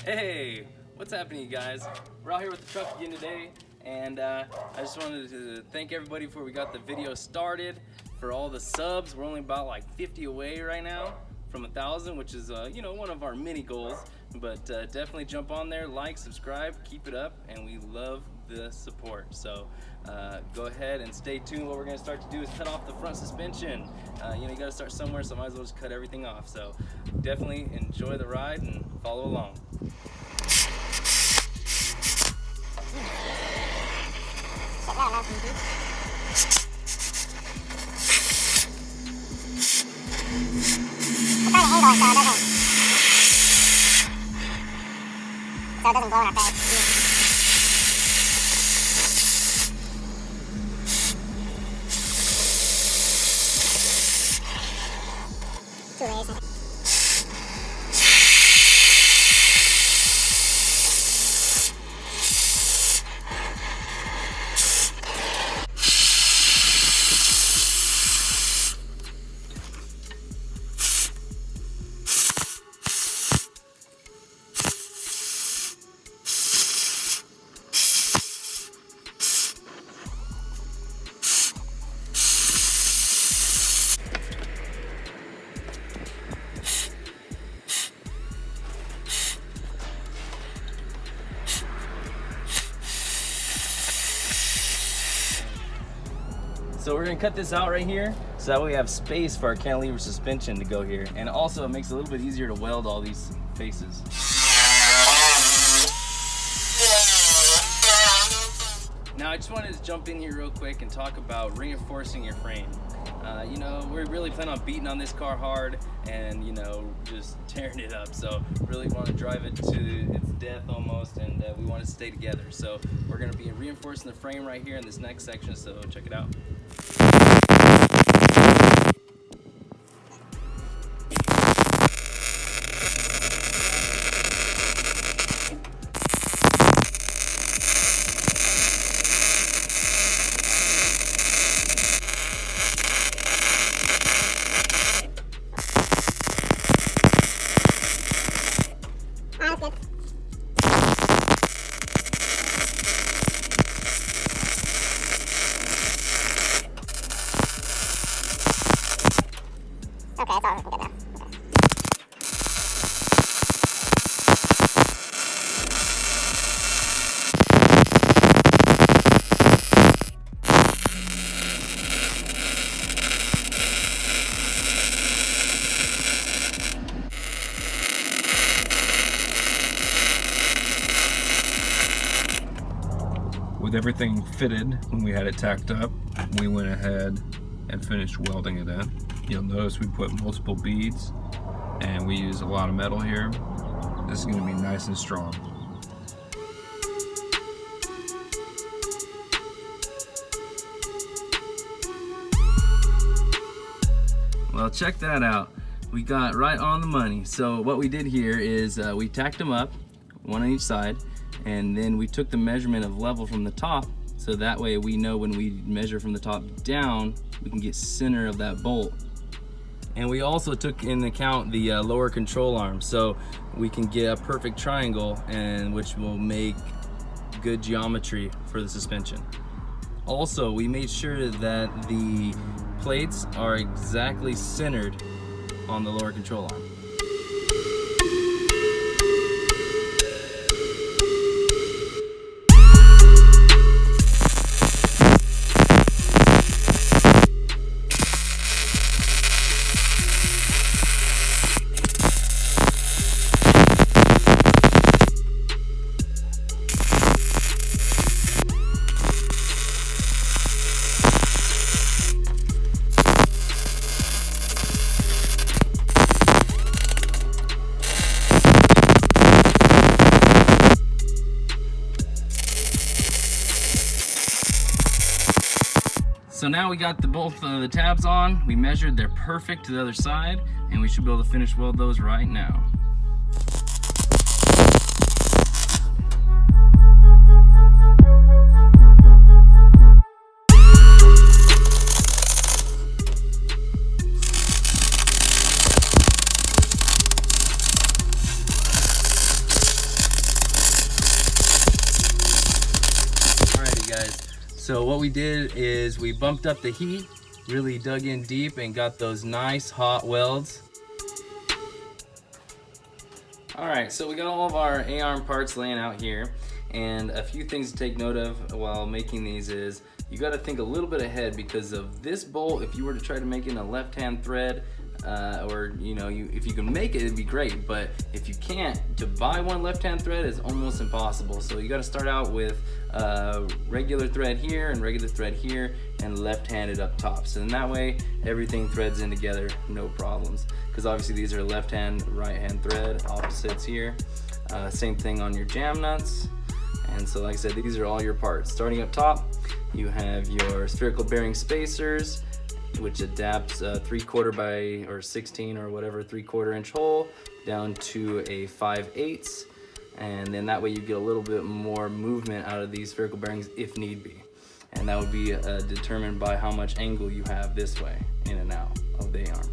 Hey, what's happening, you guys? We're out here with the truck again today, and I just wanted to thank everybody before we got the video started for all the subs. We're only about like 50 away right now from 1,000, which is one of our mini goals. But definitely jump on there, like, subscribe, keep it up, and we love the support. So go ahead and stay tuned. What we're going to start to do is cut off the front suspension. You got to start somewhere, so I might as well just cut everything off. So definitely enjoy the ride and follow along. So it doesn't blow in our face. Too lazy. So we're gonna cut this out right here, so that way we have space for our cantilever suspension to go here. And also it makes it a little bit easier to weld all these faces. Now I just wanted to jump in here real quick and talk about reinforcing your frame. We really plan on beating on this car hard and just tearing it up. So really want to drive it to its death almost, and we want to stay together. So we're going to be reinforcing the frame right here in this next section, so check it out. Okay, it's all good now. With everything fitted, when we had it tacked up, we went ahead and finished welding it in. You'll notice we put multiple beads and we use a lot of metal here. This is going to be nice and strong. Well, check that out. We got right on the money. So what we did here is we tacked them up, one on each side, and then we took the measurement of level from the top, so that way we know when we measure from the top down, we can get center of that bolt. And we also took into account the lower control arm, so we can get a perfect triangle, and which will make good geometry for the suspension. Also, we made sure that the plates are exactly centered on the lower control arm. So now we got both the tabs on, we measured, they're perfect to the other side, and we should be able to finish weld those right now. So what we did is we bumped up the heat, really dug in deep and got those nice hot welds. Alright, so we got all of our A-arm parts laying out here, and a few things to take note of while making these is you got to think a little bit ahead because of this bolt. If you were to try to make it in a left-hand thread, or if you can make it, it'd be great, but if you can't, to buy one left-hand thread is almost impossible. So you got to start out with regular thread here and regular thread here and left-handed up top, so in that way everything threads in together, no problems, because obviously these are left-hand, right-hand thread, opposites here. Same thing on your jam nuts. And so like I said, these are all your parts. Starting up top, you have your spherical bearing spacers, which adapts 3/4 by or 16 or whatever 3/4 inch hole down to a 5/8, and then that way you get a little bit more movement out of these spherical bearings if need be, and that would be determined by how much angle you have this way in and out of the arm.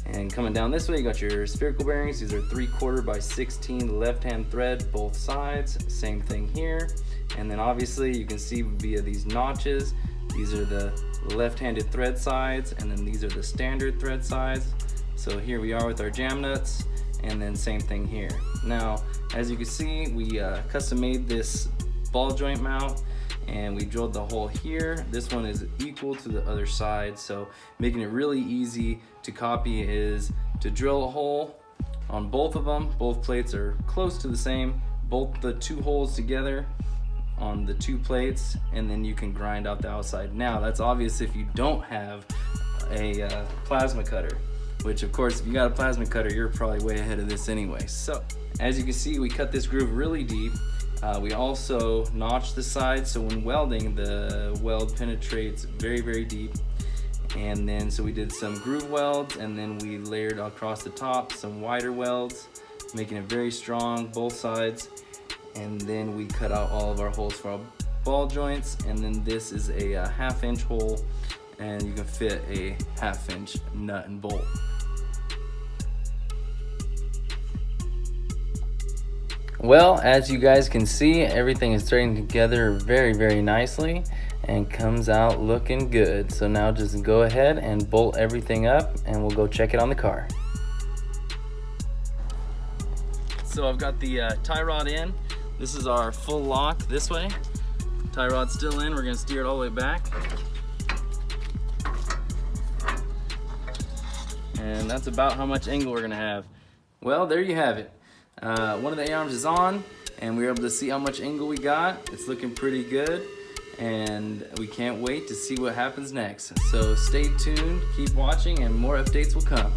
And coming down this way, you got your spherical bearings. These are 3/4 by 16 left-hand thread, both sides. Same thing here. And then obviously you can see via these notches, these are the left-handed thread sides, and then these are the standard thread sides. So here we are with our jam nuts, and then same thing here. Now, as you can see, we custom made this ball joint mount, and we drilled the hole here. This one is equal to the other side, so making it really easy to copy is to drill a hole on both of them. Both plates are close to the same. Bolt the two holes together on the two plates, and then you can grind out the outside. Now, that's obvious if you don't have a plasma cutter, which of course, if you got a plasma cutter, you're probably way ahead of this anyway. So, as you can see, we cut this groove really deep. We also notched the sides, so when welding, the weld penetrates very, very deep. And then, so we did some groove welds, and then we layered across the top some wider welds, making it very strong, both sides. And then we cut out all of our holes for our ball joints, and then this is a 1/2 inch hole, and you can fit a 1/2 inch nut and bolt. Well, as you guys can see, everything is threading together very, very nicely and comes out looking good. So now just go ahead and bolt everything up, and we'll go check it on the car. So I've got the tie rod in. This is our full lock this way. Tie rod's still in. We're gonna steer it all the way back. And that's about how much angle we're gonna have. Well, there you have it. One of the A-arms is on, and we were able to see how much angle we got. It's looking pretty good, and we can't wait to see what happens next. So stay tuned, keep watching, and more updates will come.